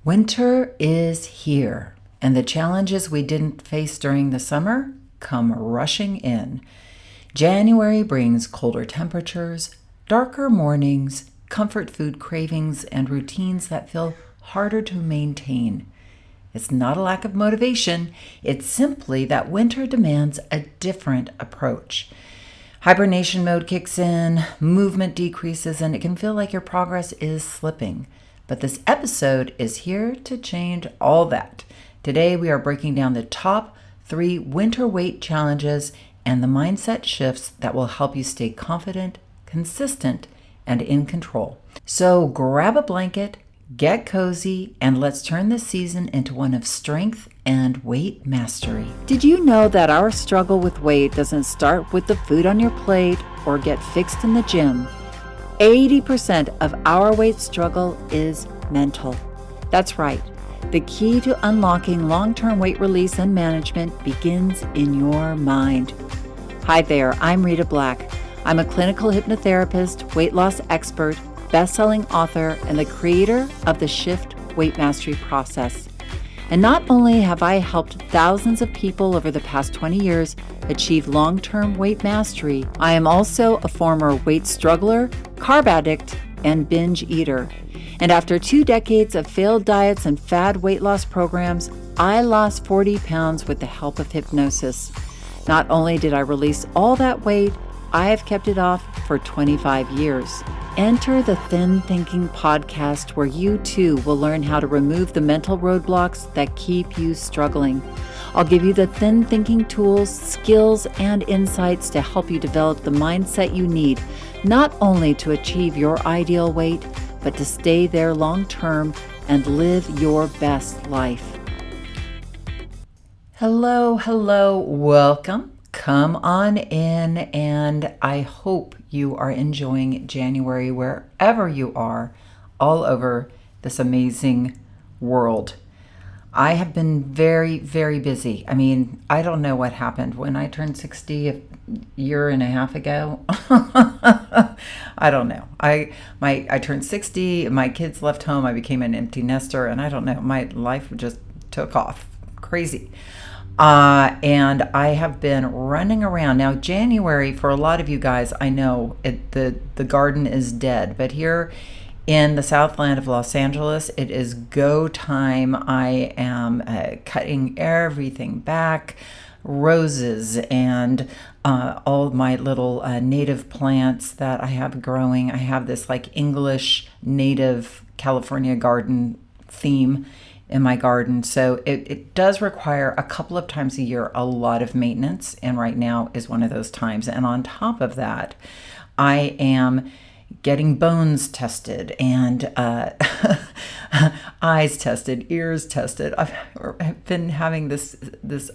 Winter is here, and the challenges we didn't face during the summer come rushing in. January brings colder temperatures, darker mornings, comfort food cravings, and routines that feel harder to maintain. It's not a lack of motivation, it's simply that winter demands a different approach. Hibernation mode kicks in, movement decreases, and it can feel like your progress is slipping. But this episode is here to change all that. Today we are breaking down the top 3 winter weight challenges and the mindset shifts that will help you stay confident, consistent, and in control. So grab a blanket, get cozy, and let's turn this season into one of strength and weight mastery. Did you know that our struggle with weight doesn't start with the food on your plate or get fixed in the gym? 80% of our weight struggle is mental. That's right. The key to unlocking long-term weight release and management begins in your mind. Hi there, I'm Rita Black. I'm a clinical hypnotherapist, weight loss expert, best-selling author, and the creator of the Shift Weight Mastery process. And not only have I helped thousands of people over the past 20 years achieve long-term weight mastery, I am also a former weight struggler, carb addict, and binge eater. And after 2 decades of failed diets and fad weight loss programs, I lost 40 pounds with the help of hypnosis. Not only did I release all that weight, I have kept it off for 25 years. Enter the Thin Thinking podcast, where you too will learn how to remove the mental roadblocks that keep you struggling. I'll give you the thin thinking tools, skills, and insights to help you develop the mindset you need, not only to achieve your ideal weight, but to stay there long term and live your best life. Hello, welcome. Come on in, and I hope you are enjoying January wherever you are, all over this amazing world. I have been very, very busy. I mean, I don't know what happened when I turned 60 a year and a half ago. I don't know. I turned 60, my kids left home, I became an empty nester, and I don't know, my life just took off. Crazy. And I have been running around. Now, January, for a lot of you guys, I know the garden is dead, but here in the Southland of Los Angeles, it is go time. I am cutting everything back, roses and all my little native plants that I have growing. I have this like English native California garden theme in my garden. So it does require a couple of times a year a lot of maintenance, and right now is one of those times. And on top of that, I am getting bones tested and eyes tested, ears tested. I've been having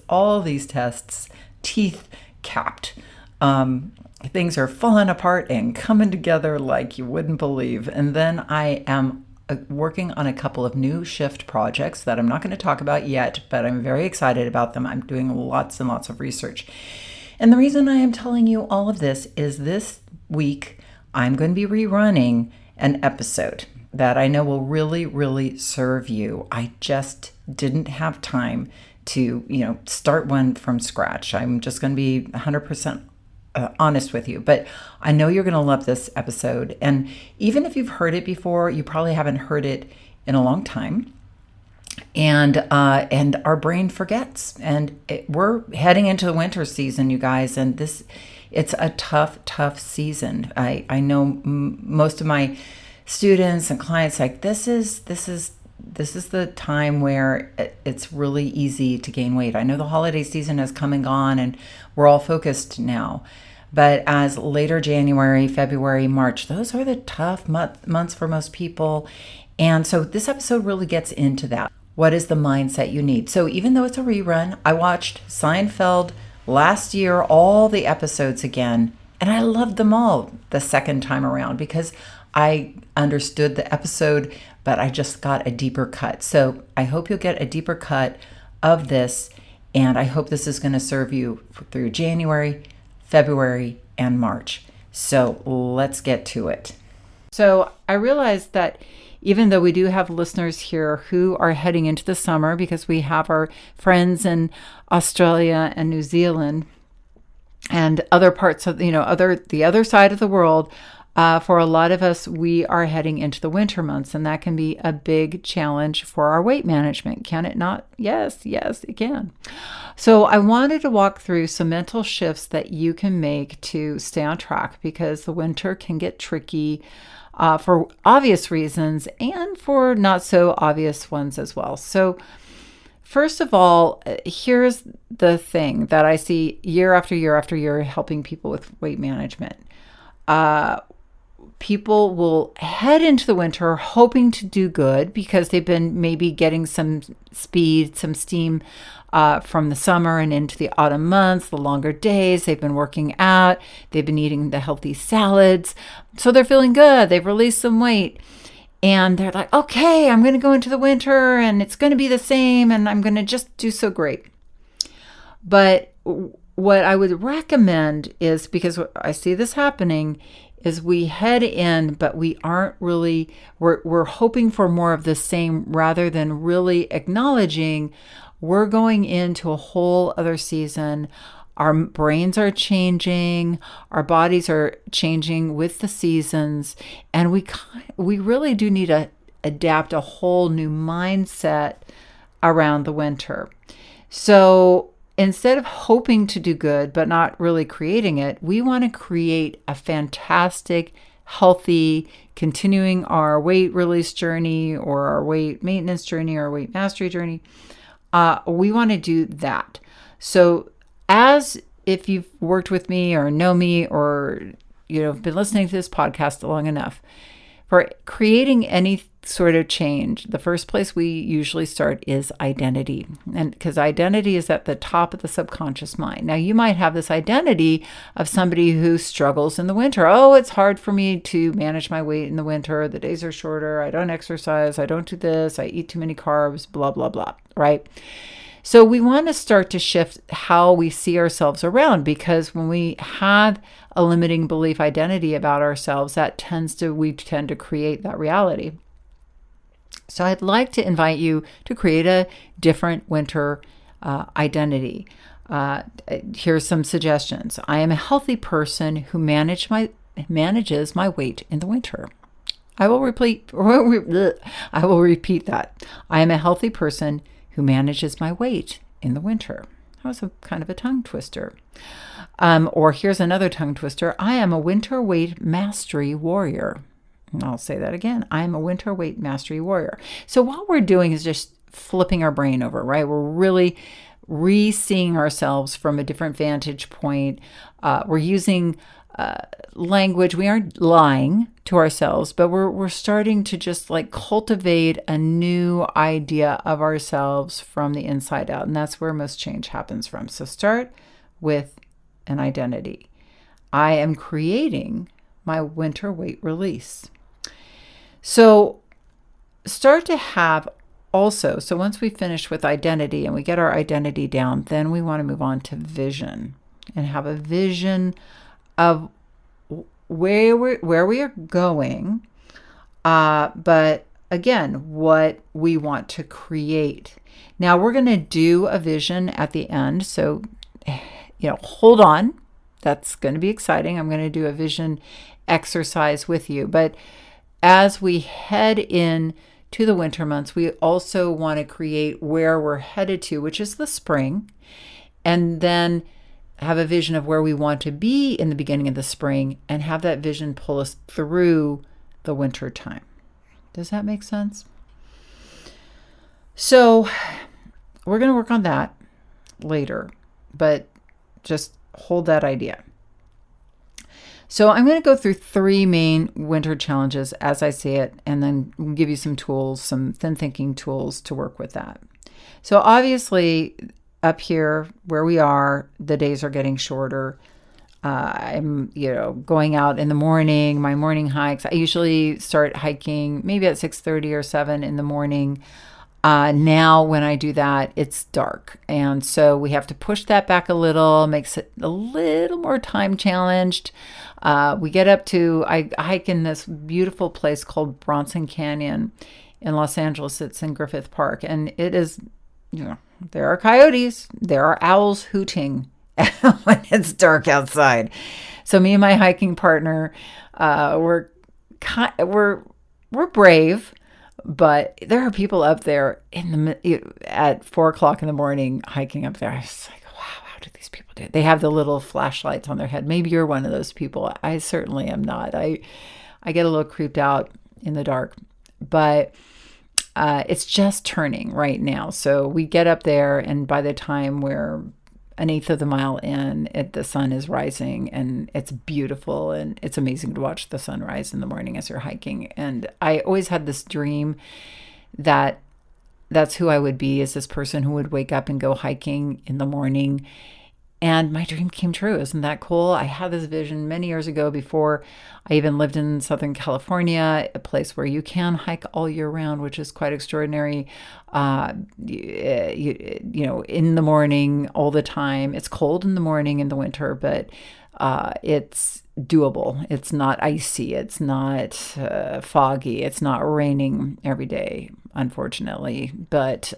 all these tests, teeth capped. Things are falling apart and coming together like you wouldn't believe. And then I am working on a couple of new shift projects that I'm not going to talk about yet, but I'm very excited about them. I'm doing lots and lots of research. And the reason I am telling you all of this is this week I'm going to be rerunning an episode that I know will really, really serve you. I just didn't have time to, start one from scratch. I'm just going to be 100% honest with you, but I know you're going to love this episode. And even if you've heard it before, you probably haven't heard it in a long time. And our brain forgets. And we're heading into the winter season, you guys. And it's a tough season. I know most of my students and clients like this is the time where it's really easy to gain weight. I know the holiday season has come and gone, and we're all focused now. But as later January, February, March, those are the tough months for most people. And so this episode really gets into that. What is the mindset you need? So even though it's a rerun, I watched Seinfeld last year, all the episodes again, and I loved them all the second time around because I understood the episode, but I just got a deeper cut. So I hope you'll get a deeper cut of this, and I hope this is going to serve you through January, February, and March. So let's get to it. So I realized that even though we do have listeners here who are heading into the summer, because we have our friends in Australia and New Zealand and other parts of, the other side of the world. For a lot of us, we are heading into the winter months, and that can be a big challenge for our weight management. Can it not? Yes, it can. So I wanted to walk through some mental shifts that you can make to stay on track, because the winter can get tricky for obvious reasons and for not so obvious ones as well. So first of all, here's the thing that I see year after year after year helping people with weight management. People will head into the winter hoping to do good because they've been maybe getting some speed, some steam from the summer and into the autumn months, the longer days. They've been working out. They've been eating the healthy salads. So they're feeling good. They've released some weight. And they're like, okay, I'm going to go into the winter and it's going to be the same and I'm going to just do so great. But what I would recommend is, because I see this happening, is we head in, but we aren't really, we're hoping for more of the same rather than really acknowledging we're going into a whole other season. Our brains are changing, our bodies are changing with the seasons, and we really do need to adapt a whole new mindset around the winter. So instead of hoping to do good but not really creating it, we want to create a fantastic, healthy, continuing our weight release journey or our weight maintenance journey or weight mastery journey. We want to do that. So as if you've worked with me or know me or been listening to this podcast long enough, for creating any sort of change, the first place we usually start is identity. And because identity is at the top of the subconscious mind. Now, you might have this identity of somebody who struggles in the winter. Oh, it's hard for me to manage my weight in the winter. The days are shorter. I don't exercise. I don't do this. I eat too many carbs, blah, blah, blah, right? So we want to start to shift how we see ourselves around, because when we have a limiting belief identity about ourselves, we tend to create that reality. So I'd like to invite you to create a different winter identity. Here's some suggestions. I am a healthy person who manages my weight in the winter. I will repeat that. I am a healthy person who manages my weight in the winter. That was a kind of a tongue twister. Or here's another tongue twister. I am a winter weight mastery warrior. And I'll say that again. I am a winter weight mastery warrior. So what we're doing is just flipping our brain over, right? We're really re-seeing ourselves from a different vantage point. We're using language. We aren't lying to ourselves, but we're starting to just cultivate a new idea of ourselves from the inside out. And that's where most change happens from. So start with an identity. I am creating my winter weight release. So start to have also, so once we finish with identity and we get our identity down, then we want to move on to vision and have a vision of where we are going, but again, what we want to create. Now we're going to do a vision at the end, so hold on. That's going to be exciting. I'm going to do a vision exercise with you. But as we head in to the winter months, we also want to create where we're headed to, which is the spring, and then have a vision of where we want to be in the beginning of the spring and have that vision pull us through the winter time. Does that make sense? So we're going to work on that later, but just hold that idea. So I'm going to go through 3 main winter challenges as I see it, and then we'll give you some tools, some thin thinking tools to work with that. So obviously, up here where we are, the days are getting shorter. I'm, going out in the morning, my morning hikes. I usually start hiking maybe at 6:30 or 7 in the morning. Now, when I do that, it's dark. And so we have to push that back a little, makes it a little more time challenged. We get up to, I hike in this beautiful place called Bronson Canyon in Los Angeles. It's in Griffith Park. And it is, there are coyotes, there are owls hooting when it's dark outside. So me and my hiking partner, we're brave. But there are people up there at 4 o'clock in the morning hiking up there. I was like, wow, how do these people do it? They have the little flashlights on their head. Maybe you're one of those people. I certainly am not. I get a little creeped out in the dark. But it's just turning right now. So we get up there, and by the time we're an eighth of the mile in, the sun is rising, and it's beautiful, and it's amazing to watch the sunrise in the morning as you're hiking. And I always had this dream that that's who I would be, is this person who would wake up and go hiking in the morning. And my dream came true. Isn't that cool? I had this vision many years ago, before I even lived in Southern California, a place where you can hike all year round, which is quite extraordinary. In the morning, all the time. It's cold in the morning in the winter, but it's doable. It's not icy. It's not foggy. It's not raining every day, unfortunately. But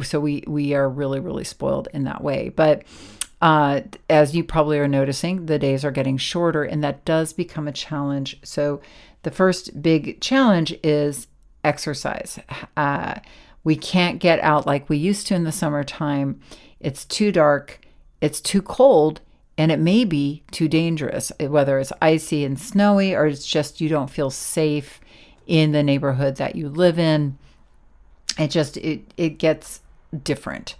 so we are really, really spoiled in that way. But as you probably are noticing, the days are getting shorter, and that does become a challenge. So the first big challenge is exercise. We can't get out like we used to in the summertime. It's too dark, it's too cold, and it may be too dangerous, whether it's icy and snowy, or it's just you don't feel safe in the neighborhood that you live in. It gets different.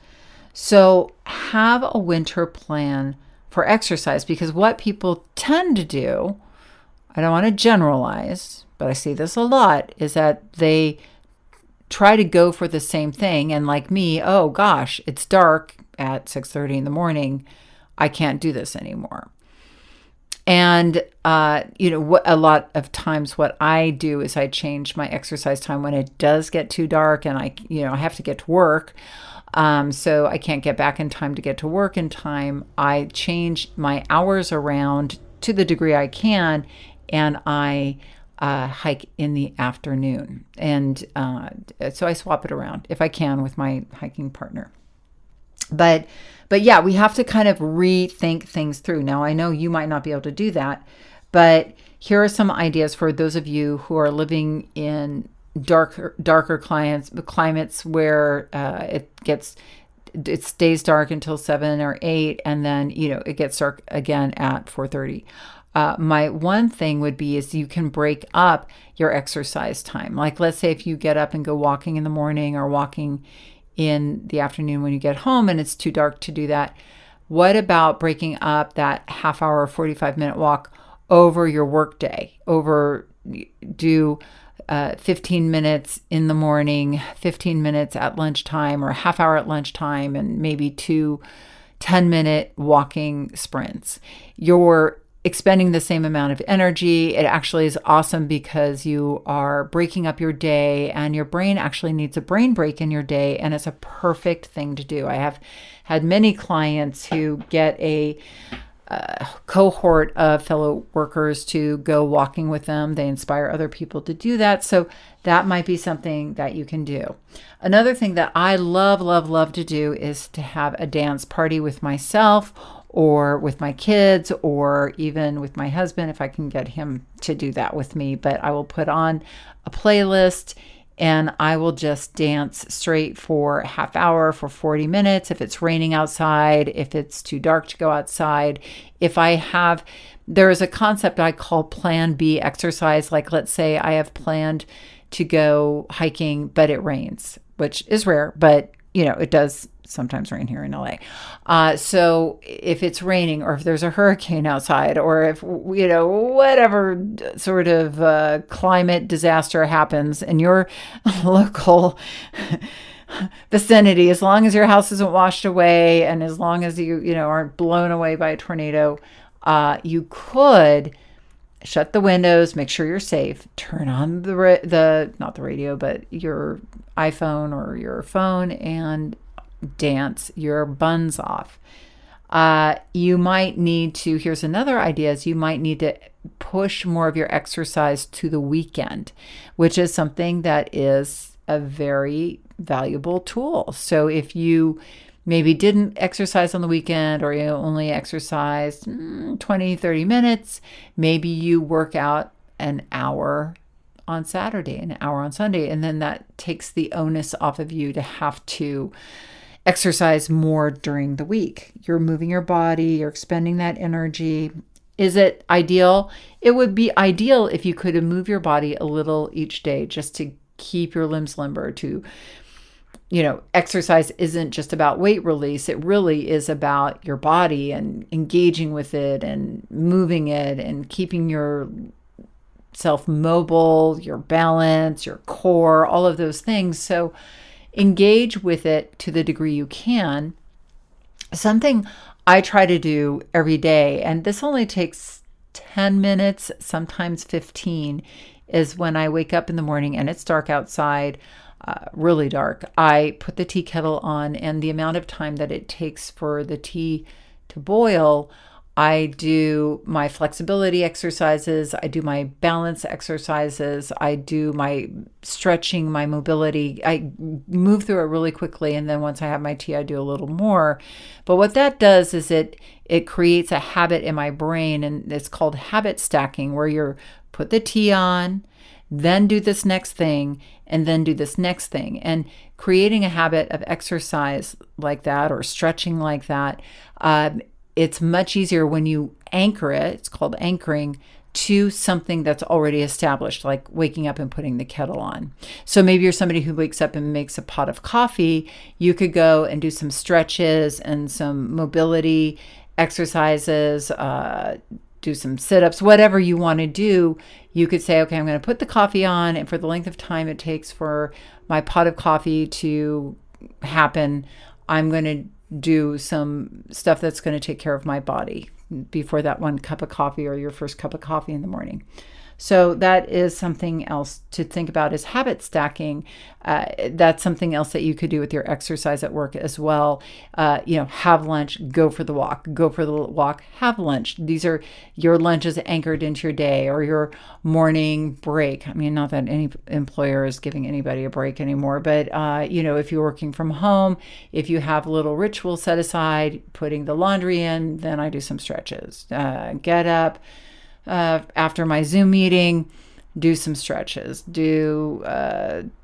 So have a winter plan for exercise, because what people tend to do, I don't want to generalize, but I see this a lot, is that they try to go for the same thing. And like me, oh gosh, it's dark at 6:30 in the morning. I can't do this anymore. And, a lot of times what I do is I change my exercise time when it does get too dark, and I have to get to work. So I can't get back in time to get to work in time. I change my hours around to the degree I can, and I hike in the afternoon. And so I swap it around if I can with my hiking partner. But yeah, we have to kind of rethink things through. Now, I know you might not be able to do that, but here are some ideas for those of you who are living in darker climates where it stays dark until 7 or 8, and then it gets dark again at 4:30. My one thing would be is you can break up your exercise time. Like, let's say if you get up and go walking in the morning, or walking in the afternoon when you get home, and it's too dark to do that. What about breaking up that half hour, 45-minute walk over your work day? Do 15 minutes in the morning, 15 minutes at lunchtime, or a half hour at lunchtime, and maybe 2 10-minute walking sprints. You're expending the same amount of energy. It actually is awesome because you are breaking up your day, and your brain actually needs a brain break in your day, and it's a perfect thing to do. I have had many clients who get a cohort of fellow workers to go walking with them. They inspire other people to do that. So that might be something that you can do. Another thing that I love, love, love to do is to have a dance party with myself, or with my kids, or even with my husband, if I can get him to do that with me. But I will put on a playlist, and I will just dance straight for a half hour, for 40 minutes. If it's raining outside, if it's too dark to go outside, there is a concept I call Plan B exercise. Like, let's say I have planned to go hiking, but it rains, which is rare, but it does sometimes rain here in LA. So if it's raining, or if there's a hurricane outside, or if, whatever sort of climate disaster happens in your local vicinity, as long as your house isn't washed away, and as long as you aren't blown away by a tornado, you could shut the windows, make sure you're safe, turn on not the radio, but your iPhone or your phone, and dance your buns off. You might need to, here's another idea, is you might need to push more of your exercise to the weekend, which is something that is a very valuable tool. So if you maybe didn't exercise on the weekend, or you only exercised 20, 30 minutes, maybe you work out an hour on Saturday, an hour on Sunday, and then that takes the onus off of you to have to exercise more during the week. You're moving your body, you're expending that energy. Is it ideal? It would be ideal if you could move your body a little each day just to keep your limbs limber. To, exercise isn't just about weight release. It really is about your body and engaging with it and moving it and keeping yourself mobile, your balance, your core, all of those things. So engage with it to the degree you can. Something I try to do every day, and this only takes 10 minutes, sometimes 15, is when I wake up in the morning and it's dark outside, really dark. I put the tea kettle on, and the amount of time that it takes for the tea to boil, I do my flexibility exercises, I do my balance exercises, I do my stretching, my mobility. I move through it really quickly, and then once I have my tea, I do a little more. But what that does is it creates a habit in my brain, and it's called habit stacking, where you put the tea on, then do this next thing, and then do this next thing. And creating a habit of exercise like that, or stretching like that, it's much easier when you anchor it, it's called anchoring, to something that's already established, like waking up and putting the kettle on. So maybe you're somebody who wakes up and makes a pot of coffee. You could go and do some stretches and some mobility exercises, do some sit-ups, whatever you want to do. You could say, okay, I'm going to put the coffee on, and for the length of time it takes for my pot of coffee to happen, I'm going to do some stuff that's going to take care of my body before that one cup of coffee or your first cup of coffee in the morning. So that is something else to think about, is habit stacking. That's something else that you could do with your exercise at work as well. Have lunch, go for the walk, have lunch. These are your lunches anchored into your day, or your morning break. I mean, not that any employer is giving anybody a break anymore, but if you're working from home, if you have a little ritual set aside, putting the laundry in, then I do some stretches. Get up. After my Zoom meeting, do some stretches, do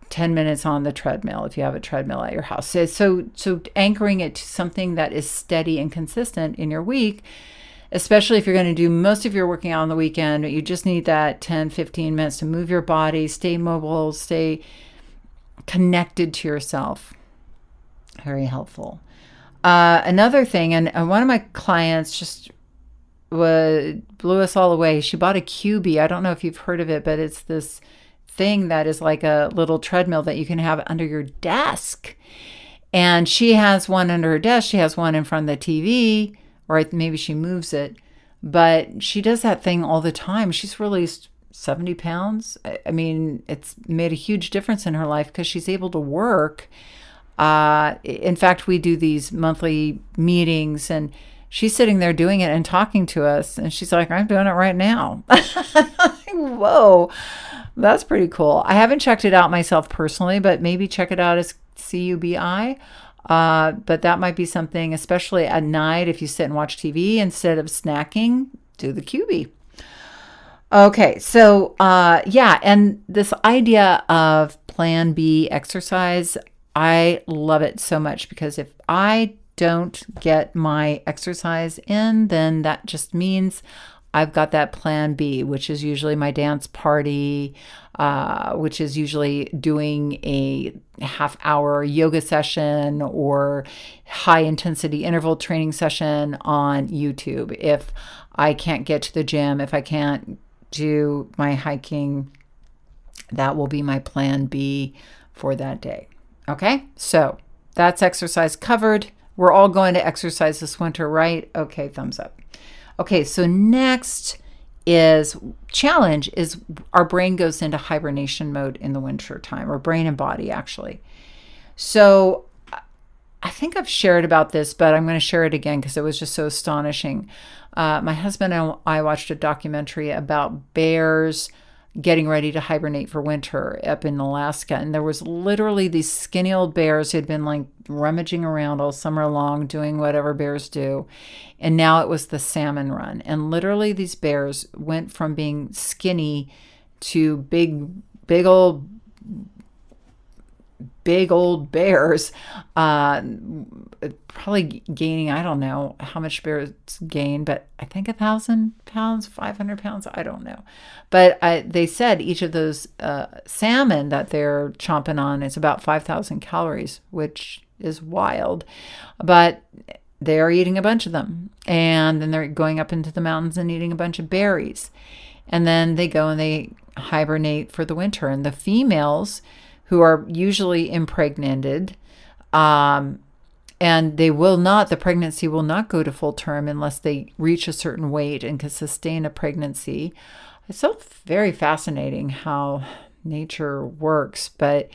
10 minutes on the treadmill if you have a treadmill at your house. So anchoring it to something that is steady and consistent in your week, especially if you're going to do most of your working out on the weekend. You just need that 10, 15 minutes to move your body, stay mobile, stay connected to yourself. Very helpful. Another thing, and one of my clients just blew us all away. She bought a QB. I don't know if you've heard of it, but it's this thing that is like a little treadmill that you can have under your desk. And she has one under her desk. She has one in front of the TV, or maybe she moves it, but she does that thing all the time. She's released 70 pounds. I mean, it's made a huge difference in her life because she's able to work. In fact, we do these monthly meetings, and she's sitting there doing it and talking to us, and she's like, I'm doing it right now. Whoa, that's pretty cool. I haven't checked it out myself personally, but maybe check it out as CUBI. But that might be something, especially at night, if you sit and watch TV instead of snacking, do the QB. Okay, so and this idea of Plan B exercise, I love it so much, because if I don't get my exercise in, then that just means I've got that Plan B, which is usually my dance party, which is usually doing a half-hour yoga session or high-intensity interval training session on YouTube. If I can't get to the gym, if I can't do my hiking, that will be my Plan B for that day. Okay, so that's exercise covered. We're all going to exercise this winter, right? Okay, thumbs up. Okay, so next is challenge is our brain goes into hibernation mode in the winter time, or brain and body actually. So I think I've shared about this, but I'm going to share it again because it was just so astonishing. My husband and I watched a documentary about bears getting ready to hibernate for winter up in Alaska. And there was literally these skinny old bears who had been like rummaging around all summer long, doing whatever bears do. And now it was the salmon run. And literally these bears went from being skinny to big old bears, probably gaining, I don't know how much bears gain, but I think 1,000 pounds, 500 pounds, I don't know. But they said each of those salmon that they're chomping on is about 5,000 calories, which is wild. But they are eating a bunch of them. And then they're going up into the mountains and eating a bunch of berries. And then they go and they hibernate for the winter. And the females, who are usually impregnated, and the pregnancy will not go to full term unless they reach a certain weight and can sustain a pregnancy. It's so very fascinating how nature works. But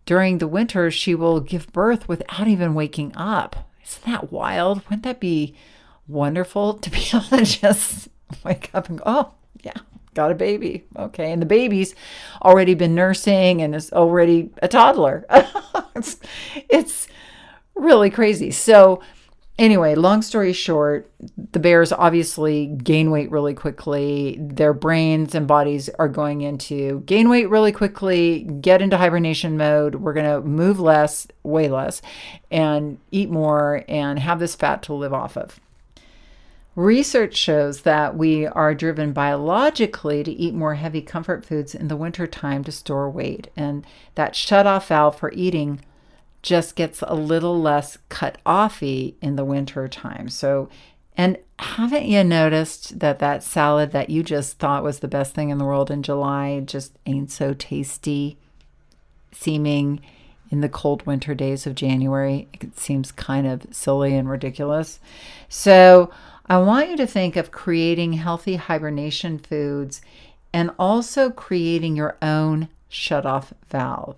during the winter, she will give birth without even waking up. Isn't that wild? Wouldn't that be wonderful to be able to just wake up and go, oh, yeah, got a baby. Okay. And the baby's already been nursing and is already a toddler. It's really crazy. So anyway, long story short, the bears obviously gain weight really quickly. Their brains and bodies are going into gain weight really quickly, get into hibernation mode. We're going to move less, way less, and eat more and have this fat to live off of. Research shows that we are driven biologically to eat more heavy comfort foods in the wintertime to store weight. And that shut-off valve for eating just gets a little less cut-offy in the winter time. So, and haven't you noticed that salad that you just thought was the best thing in the world in July just ain't so tasty seeming in the cold winter days of January? It seems kind of silly and ridiculous. So I want you to think of creating healthy hibernation foods and also creating your own shut-off valve.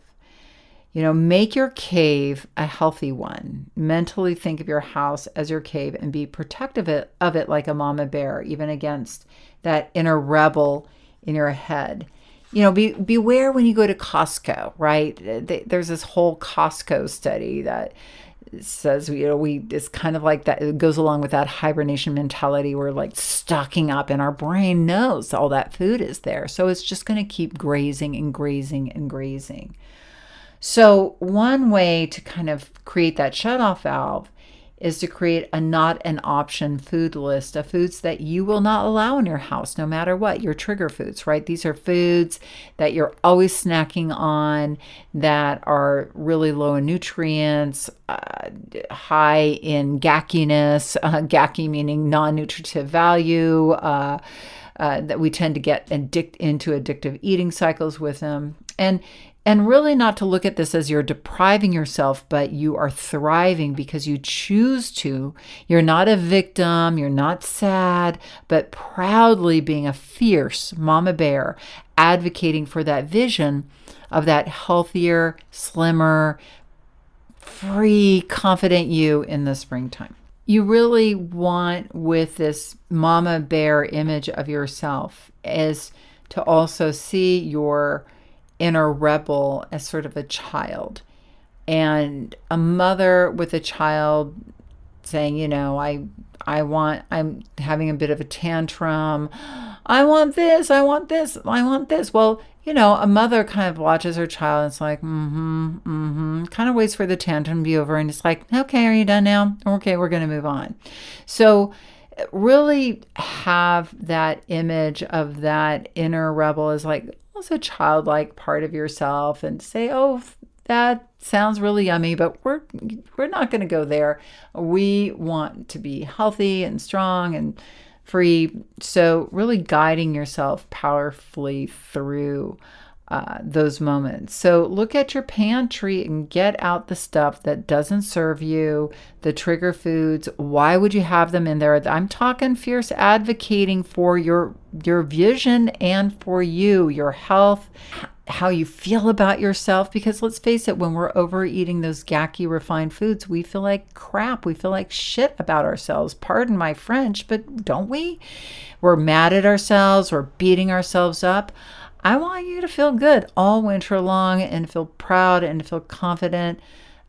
Make your cave a healthy one. Mentally think of your house as your cave and be protective of it like a mama bear, even against that inner rebel in your head. Beware when you go to Costco, right? There's this whole Costco study that says, it's kind of like that. It goes along with that hibernation mentality. We're like stocking up and our brain knows all that food is there. So it's just going to keep grazing and grazing and grazing. So one way to kind of create that shutoff valve is to create a not an option food list of foods that you will not allow in your house, no matter what, your trigger foods, right? These are foods that you're always snacking on, that are really low in nutrients, high in gackiness, gacky meaning non-nutritive value, that we tend to get into addictive eating cycles with them. And really not to look at this as you're depriving yourself, but you are thriving because you choose to. You're not a victim, you're not sad, but proudly being a fierce mama bear, advocating for that vision of that healthier, slimmer, free, confident you in the springtime. You really want, with this mama bear image of yourself, is to also see your inner rebel as sort of a child, and a mother with a child saying, I'm having a bit of a tantrum. I want this, I want this, I want this. Well, a mother kind of watches her child and it's like, kind of waits for the tantrum to be over. And it's like, okay, are you done now? Okay, we're going to move on. So really have that image of that inner rebel as like, also childlike part of yourself, and say, oh, that sounds really yummy, but we're not going to go there. We want to be healthy and strong and free. So really guiding yourself powerfully through those moments. So look at your pantry and get out the stuff that doesn't serve you, the trigger foods. Why would you have them in there? I'm talking fierce advocating for your vision and for you, your health, how you feel about yourself. Because let's face it, when we're overeating those gacky refined foods, we feel like crap. We feel like shit about ourselves. Pardon my French, but don't we? We're mad at ourselves. We're beating ourselves up. I want you to feel good all winter long and feel proud and feel confident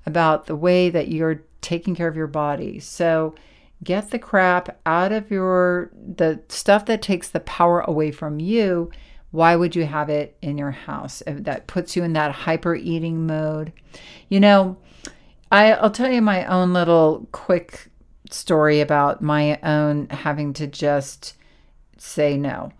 about the way that you're taking care of your body. So get the crap out of the stuff that takes the power away from you. Why would you have it in your house? That puts you in that hyper eating mode. I'll tell you my own little quick story about my own having to just say no.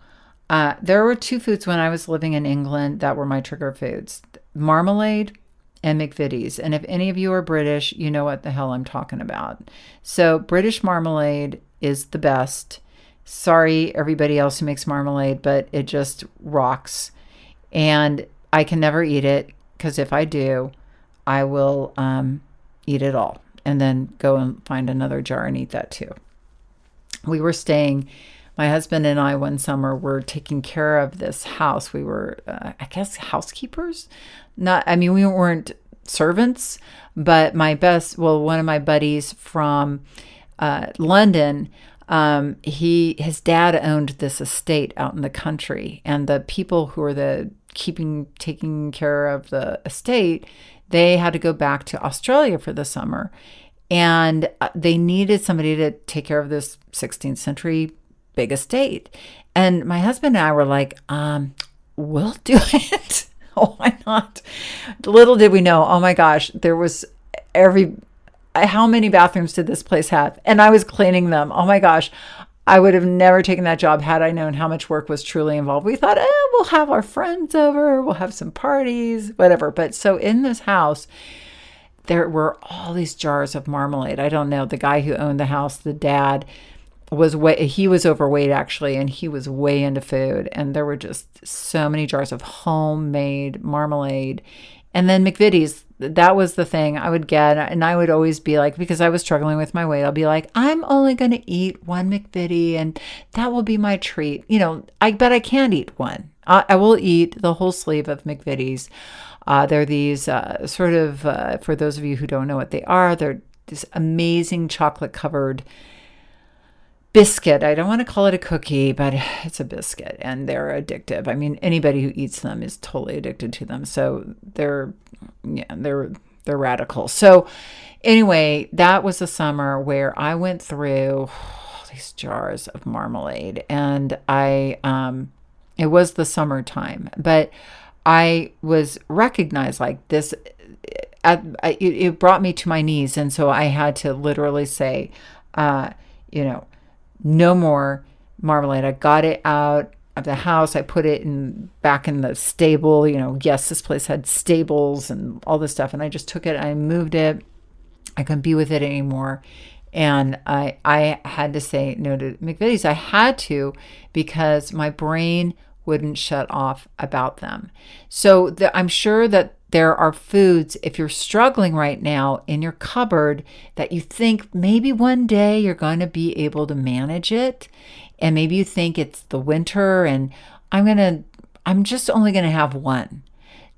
There were two foods when I was living in England that were my trigger foods: marmalade and McVitie's. And if any of you are British, you know what the hell I'm talking about. So British marmalade is the best. Sorry, everybody else who makes marmalade, but it just rocks. And I can never eat it, because if I do, I will eat it all and then go and find another jar and eat that too. My husband and I one summer were taking care of this house. We were, I guess, housekeepers. We weren't servants, but one of my buddies from London, his dad owned this estate out in the country, and the people who were taking care of the estate, they had to go back to Australia for the summer, and they needed somebody to take care of this 16th century big estate. And my husband and I were like, we'll do it. Oh, why not? Little did we know, oh my gosh, there was how many bathrooms did this place have? And I was cleaning them. Oh my gosh, I would have never taken that job had I known how much work was truly involved. We thought, we'll have our friends over, we'll have some parties, whatever. But so in this house, there were all these jars of marmalade. I don't know, the guy who owned the house, the dad, he was overweight actually, and he was way into food, and there were just so many jars of homemade marmalade. And then McVitie's, that was the thing I would get, and I would always be like, because I was struggling with my weight, I'll be like, I'm only going to eat one McVitie and that will be my treat. But I can't eat one. I will eat the whole sleeve of McVitie's. They're these for those of you who don't know what they are, they're this amazing chocolate covered biscuit. I don't want to call it a cookie, but it's a biscuit, and they're addictive. Anybody who eats them is totally addicted to them. So they're radical. So anyway, that was a summer where I went through these jars of marmalade, and it was the summertime, but I was recognized like this. It brought me to my knees, and so I had to literally say, no more marmalade. I got it out of the house. I put it back in the stable. Yes, this place had stables and all this stuff. And I just took it, I moved it. I couldn't be with it anymore. And I had to say no to McVitie's. I had to, because my brain wouldn't shut off about them. So I'm sure that there are foods, if you're struggling right now in your cupboard, that you think maybe one day you're going to be able to manage it. And maybe you think it's the winter and I'm just only going to have one.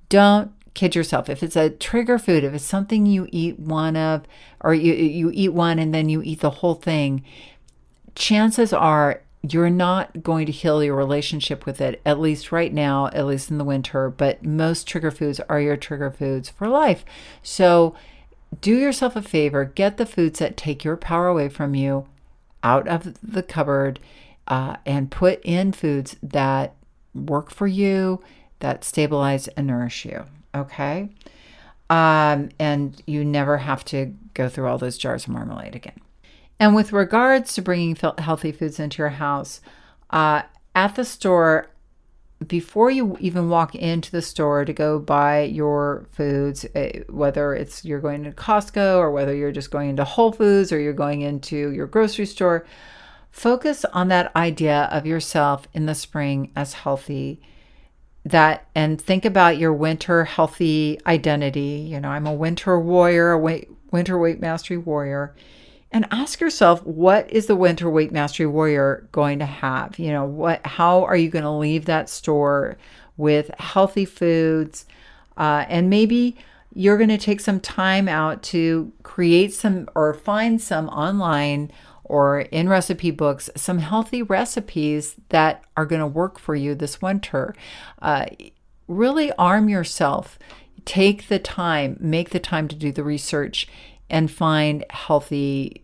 Don't kid yourself. If it's a trigger food, if it's something you eat one of, or you eat one and then you eat the whole thing, chances are you're not going to heal your relationship with it, at least right now, at least in the winter. But most trigger foods are your trigger foods for life. So do yourself a favor, get the foods that take your power away from you out of the cupboard, and put in foods that work for you, that stabilize and nourish you. Okay? And you never have to go through all those jars of marmalade again. And with regards to bringing healthy foods into your house, at the store, before you even walk into the store to go buy your foods, whether it's you're going to Costco or whether you're just going into Whole Foods or you're going into your grocery store, focus on that idea of yourself in the spring as healthy. that, and think about your winter healthy identity. I'm a winter warrior, winter weight mastery warrior. And ask yourself, what is the winter weight mastery warrior going to have? How are you going to leave that store with healthy foods? And maybe you're going to take some time out to create some or find some online or in recipe books, some healthy recipes that are going to work for you this winter. Really arm yourself. Take the time, make the time to do the research and find healthy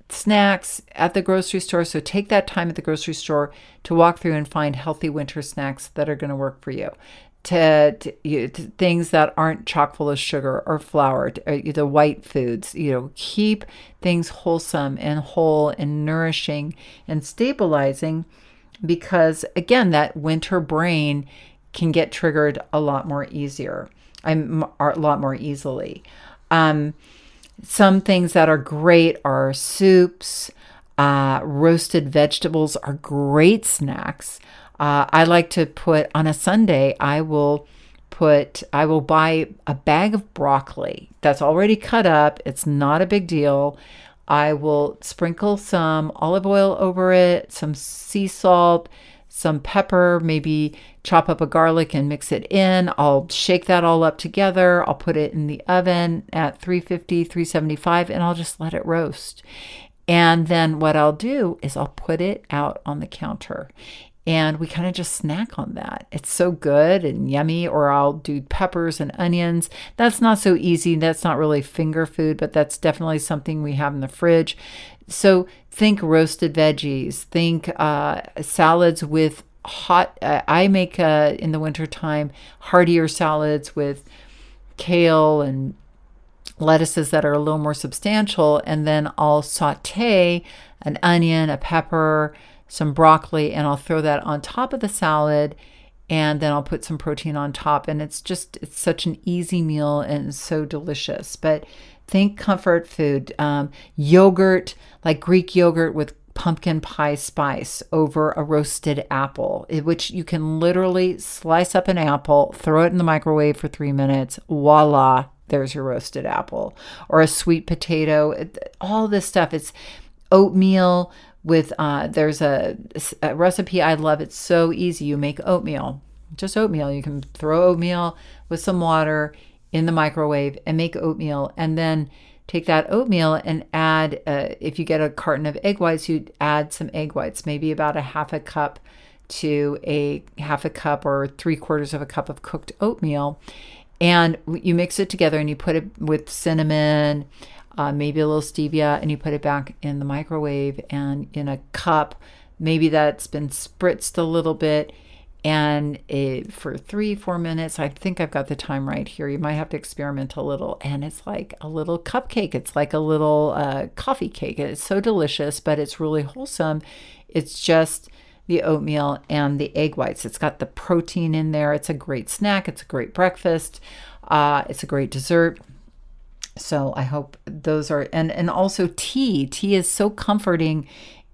snacks at the grocery store. So take that time at the grocery store to walk through and find healthy winter snacks that are going to work for you. To things that aren't chock full of sugar or flour, the white foods. Keep things wholesome and whole and nourishing and stabilizing, because again, that winter brain can get triggered a lot more easily. Some things that are great are soups. Roasted vegetables are great snacks. I like to put on a Sunday, I will buy a bag of broccoli that's already cut up. It's not a big deal. I will sprinkle some olive oil over it, some sea salt, some pepper, maybe chop up a garlic and mix it in. I'll shake that all up together. I'll put it in the oven at 350, 375, and I'll just let it roast. And then what I'll do is I'll put it out on the counter. And we kind of just snack on that. It's so good and yummy. Or I'll do peppers and onions. That's not so easy. That's not really finger food, but that's definitely something we have in the fridge. So think roasted veggies. Think salads with hot. I make in the wintertime heartier salads with kale and lettuces that are a little more substantial. And then I'll saute an onion, a pepper, some broccoli, and I'll throw that on top of the salad, and then I'll put some protein on top. And it's such an easy meal and so delicious. But think comfort food. Yogurt, like Greek yogurt with pumpkin pie spice over a roasted apple, which you can literally slice up an apple, throw it in the microwave for 3 minutes, voila, there's your roasted apple. Or a sweet potato, all this stuff. It's oatmeal with, there's a recipe I love. It's so easy. You make oatmeal, just oatmeal. You can throw oatmeal with some water in the microwave and make oatmeal. And then take that oatmeal and add, if you get a carton of egg whites, you add some egg whites, maybe about a half a cup to a half a cup or 3/4 of a cup of cooked oatmeal. And you mix it together and you put it with cinnamon, maybe a little stevia, and you put it back in the microwave and in a cup, maybe that's been spritzed a little bit, and for 3-4 minutes. I think I've got the time right here. You might have to experiment a little. And it's like a little cupcake. It's like a little coffee cake. It's so delicious, but it's really wholesome. It's just the oatmeal and the egg whites. It's got the protein in there. It's a great snack. It's a great breakfast. It's a great dessert. So I hope those are, and also tea. Tea is so comforting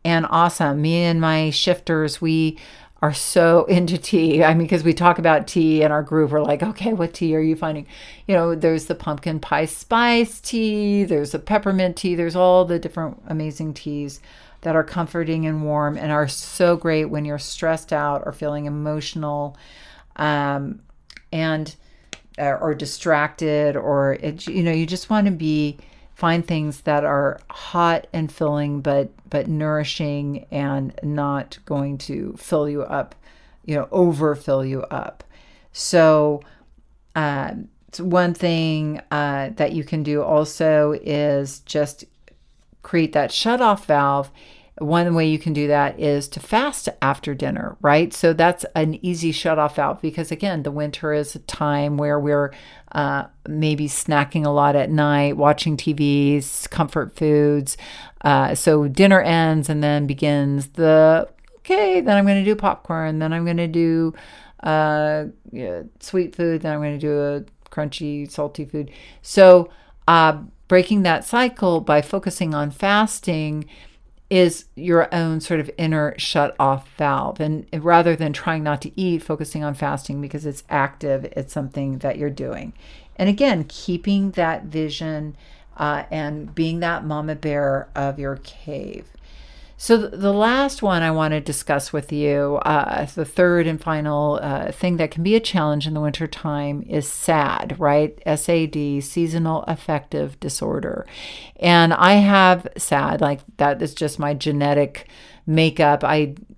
and awesome. Me and my shifters, we are so into tea. I mean, because we talk about tea in our group. We're like, okay, what tea are you finding? There's the pumpkin pie spice tea. There's the peppermint tea. There's all the different amazing teas that are comforting and warm and are so great when you're stressed out or feeling emotional, or distracted, or you just want to find things that are hot and filling, but nourishing and not going to fill you up, overfill you up. So one thing that you can do also is just create that shut-off valve. One way you can do that is to fast after dinner, right? So that's an easy shut-off valve, because again, the winter is a time where we're maybe snacking a lot at night, watching TVs, comfort foods. So dinner ends and then begins then I'm going to do popcorn, then I'm going to do sweet food, then I'm going to do a crunchy, salty food. So breaking that cycle by focusing on fasting is your own sort of inner shut off valve. And rather than trying not to eat, focusing on fasting because it's active, it's something that you're doing. And again, keeping that vision and being that mama bear of your cave. So the last one I want to discuss with you, the third and final thing that can be a challenge in the wintertime is SAD, right? SAD, seasonal affective disorder. And I have SAD, like that is just my genetic makeup.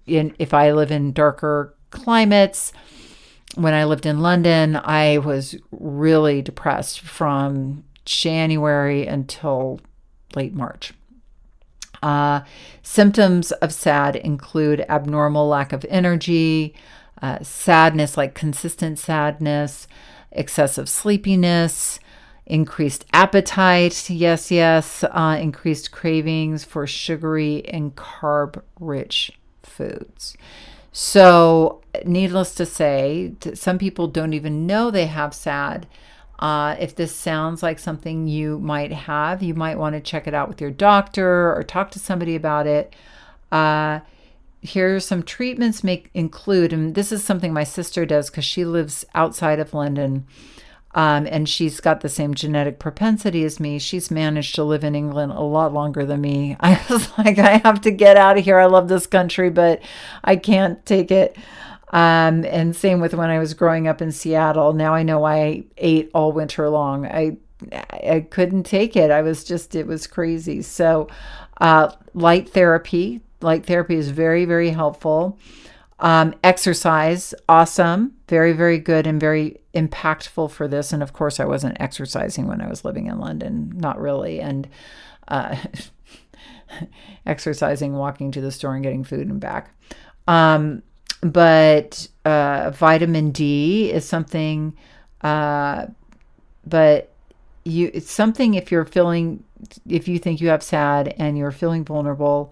If I live in darker climates, when I lived in London, I was really depressed from January until late March. Symptoms of SAD include abnormal lack of energy, sadness, like consistent sadness, excessive sleepiness, increased appetite, increased cravings for sugary and carb-rich foods. So, needless to say, some people don't even know they have SAD. If this sounds like something you might have, you might want to check it out with your doctor or talk to somebody about it. Here are some treatments may include, and this is something my sister does because she lives outside of London, and she's got the same genetic propensity as me. She's managed to live in England a lot longer than me. I was like, I have to get out of here. I love this country, but I can't take it. And same with when I was growing up in Seattle. Now I know why I ate all winter long. I couldn't take it. It was crazy. So, light therapy is very, very helpful. Exercise, awesome. Very, very good and very impactful for this. And of course, I wasn't exercising when I was living in London, not really. And, exercising, walking to the store and getting food and back. But vitamin D is something, it's something if you think you have SAD and you're feeling vulnerable,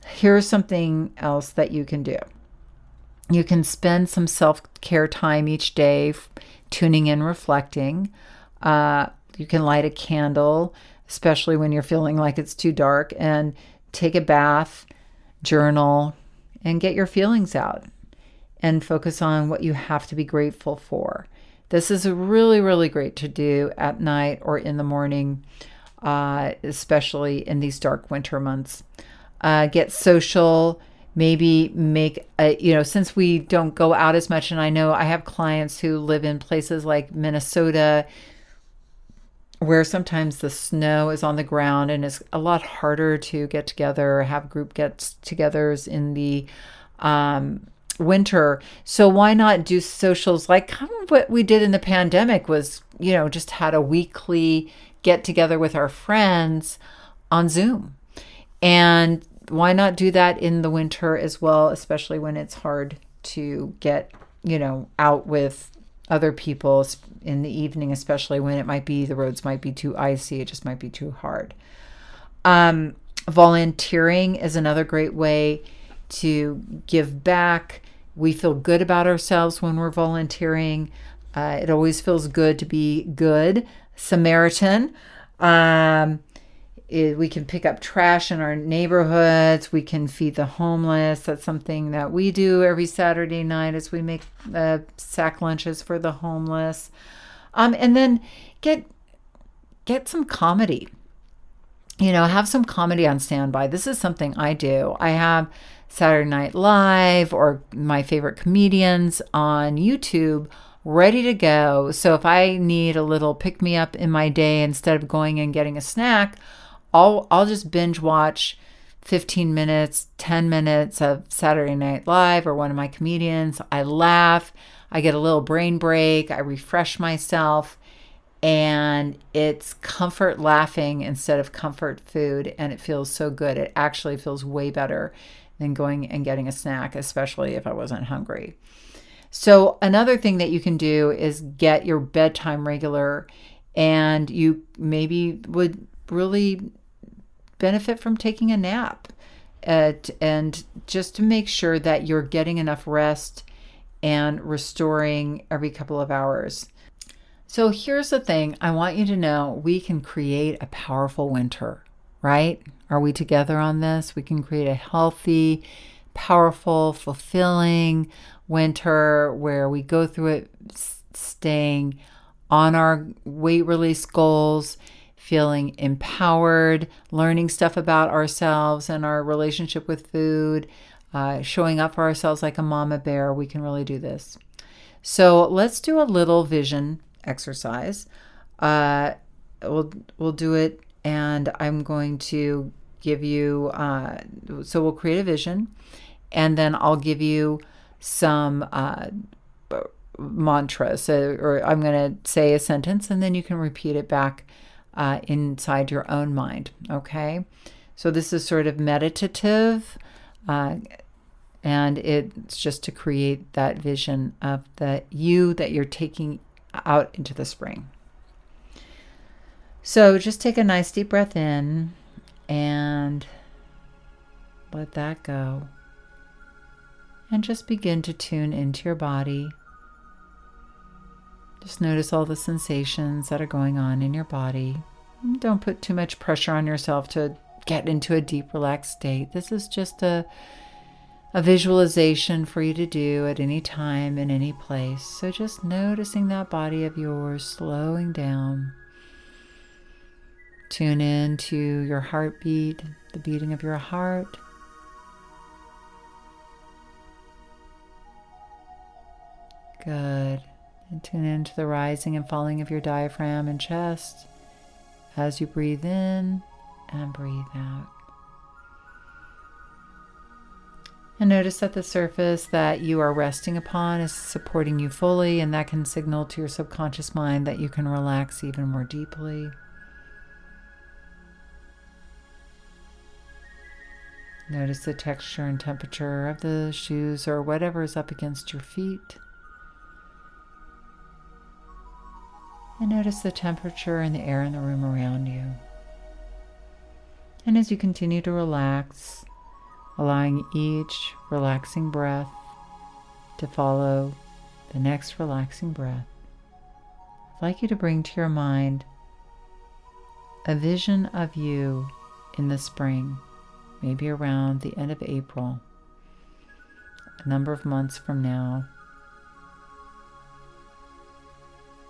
here's something else that you can do. You can spend some self-care time each day, tuning in, reflecting. You can light a candle, especially when you're feeling like it's too dark, and take a bath, journal, and get your feelings out and focus on what you have to be grateful for. This is really, really great to do at night or in the morning, especially in these dark winter months. Get social, maybe since we don't go out as much, and I know I have clients who live in places like Minnesota where sometimes the snow is on the ground and it's a lot harder to get together or have group get-togethers in the winter. So why not do socials like kind of what we did in the pandemic was, just had a weekly get together with our friends on Zoom. And why not do that in the winter as well, especially when it's hard to get, out with other people in the evening, especially when the roads might be too icy. It just might be too hard. Volunteering is another great way to give back. We feel good about ourselves when we're volunteering. It always feels good to be good Samaritan. We can pick up trash in our neighborhoods. We can feed the homeless. That's something that we do every Saturday night as we make sack lunches for the homeless. And then get some comedy. Have some comedy on standby. This is something I do. I have Saturday Night Live or my favorite comedians on YouTube ready to go. So if I need a little pick-me-up in my day, instead of going and getting a snack, I'll just binge watch 15 minutes, 10 minutes of Saturday Night Live or one of my comedians. I laugh. I get a little brain break. I refresh myself. And it's comfort laughing instead of comfort food. And it feels so good. It actually feels way better than going and getting a snack, especially if I wasn't hungry. So another thing that you can do is get your bedtime regular, and you maybe would really benefit from taking a nap, and just to make sure that you're getting enough rest and restoring every couple of hours. So here's the thing I want you to know: we can create a powerful winter. right? Are we together on this? We can create a healthy, powerful, fulfilling winter where we go through it staying on our weight release goals, feeling empowered, learning stuff about ourselves and our relationship with food, showing up for ourselves like a mama bear. We can really do this. So let's do a little vision exercise. We'll do it, and I'm going to give you, so we'll create a vision, and then I'll give you some mantras, or I'm going to say a sentence, and then you can repeat it back inside your own mind, okay? So this is sort of meditative, and it's just to create that vision of the you that you're taking out into the spring. So just take a nice deep breath in and let that go. And just begin to tune into your body. Just notice all the sensations that are going on in your body. Don't put too much pressure on yourself to get into a deep, relaxed state. This is just a visualization for you to do at any time in any place. So just noticing that body of yours slowing down. Tune in to your heartbeat, the beating of your heart. Good. And tune into the rising and falling of your diaphragm and chest as you breathe in and breathe out. And notice that the surface that you are resting upon is supporting you fully, and that can signal to your subconscious mind that you can relax even more deeply. Notice the texture and temperature of the shoes or whatever is up against your feet. And notice the temperature and the air in the room around you. And as you continue to relax, allowing each relaxing breath to follow the next relaxing breath, I'd like you to bring to your mind a vision of you in the spring. Maybe around the end of April, a number of months from now,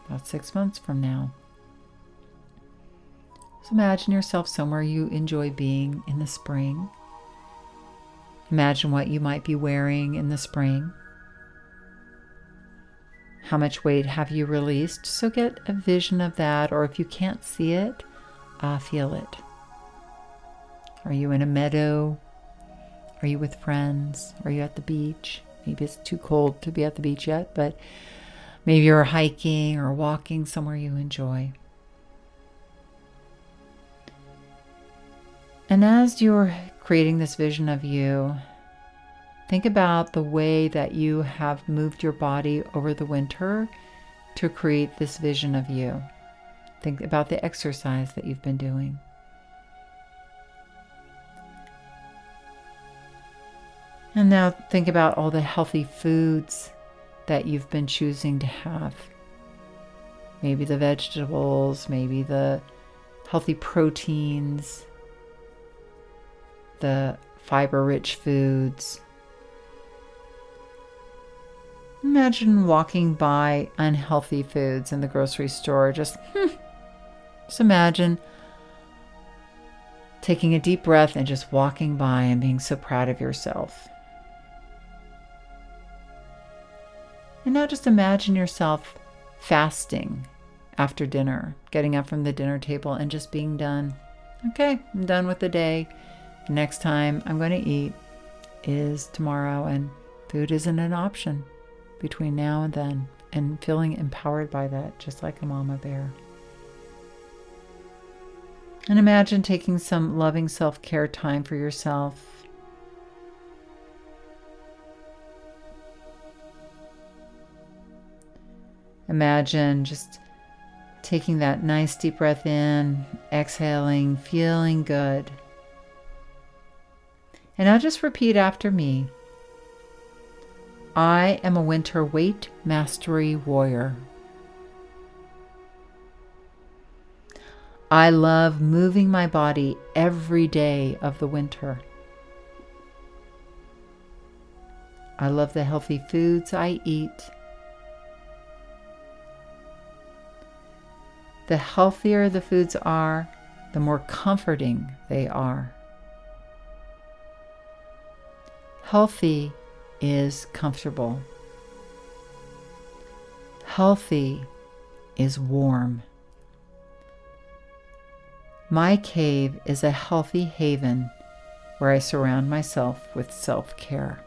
about 6 months from now. So imagine yourself somewhere you enjoy being in the spring. Imagine what you might be wearing in the spring. How much weight have you released? So get a vision of that, or if you can't see it, feel it. Are you in a meadow? Are you with friends? Are you at the beach? Maybe it's too cold to be at the beach yet, but maybe you're hiking or walking somewhere you enjoy. And as you're creating this vision of you, think about the way that you have moved your body over the winter to create this vision of you. Think about the exercise that you've been doing. And now think about all the healthy foods that you've been choosing to have. Maybe the vegetables, maybe the healthy proteins, the fiber-rich foods. Imagine walking by unhealthy foods in the grocery store. Just imagine taking a deep breath and just walking by and being so proud of yourself. And now just imagine yourself fasting after dinner, getting up from the dinner table and just being done. Okay, I'm done with the day. Next time I'm going to eat is tomorrow, and food isn't an option between now and then, and feeling empowered by that, just like a mama bear. And imagine taking some loving self-care time for yourself. Imagine just taking that nice deep breath in, exhaling, feeling good. And now just repeat after me. I am a winter weight mastery warrior. I love moving my body every day of the winter. I love the healthy foods I eat. The healthier the foods are, the more comforting they are. Healthy is comfortable. Healthy is warm. My cave is a healthy haven where I surround myself with self-care.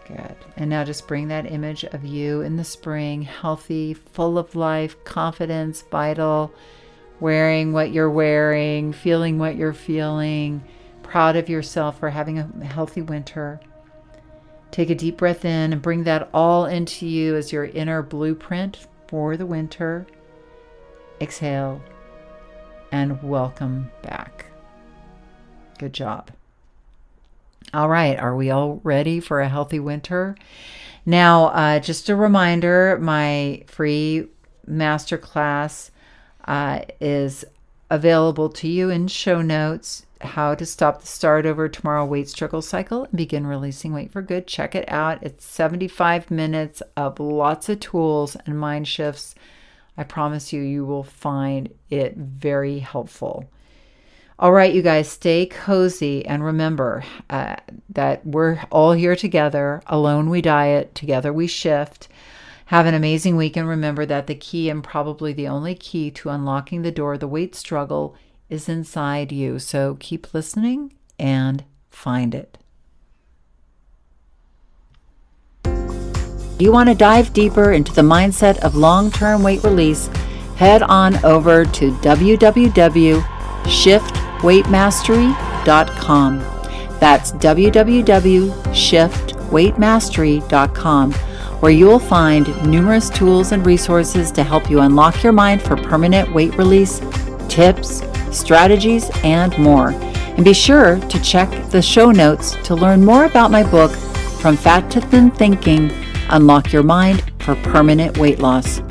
Good. And now just bring that image of you in the spring, healthy, full of life, confidence, vital, wearing what you're wearing, feeling what you're feeling, proud of yourself for having a healthy winter. Take a deep breath in and bring that all into you as your inner blueprint for the winter. Exhale and welcome back. Good job. All right, are we all ready for a healthy winter? Now, just a reminder, my free masterclass is available to you in show notes. How to stop the start over tomorrow weight struggle cycle and begin releasing weight for good. Check it out. It's 75 minutes of lots of tools and mind shifts. I promise you, you will find it very helpful. All right, you guys, stay cozy and remember that we're all here together. Alone we diet, together we shift. Have an amazing week, and remember that the key, and probably the only key to unlocking the door of the weight struggle, is inside you. So keep listening and find it. You want to dive deeper into the mindset of long-term weight release? Head on over to www.shiftweightmastery.com. That's www.shiftweightmastery.com, where you will find numerous tools and resources to help you unlock your mind for permanent weight release, tips, strategies, and more. And be sure to check the show notes to learn more about my book, From Fat to Thin Thinking: Unlock Your Mind for Permanent Weight Loss.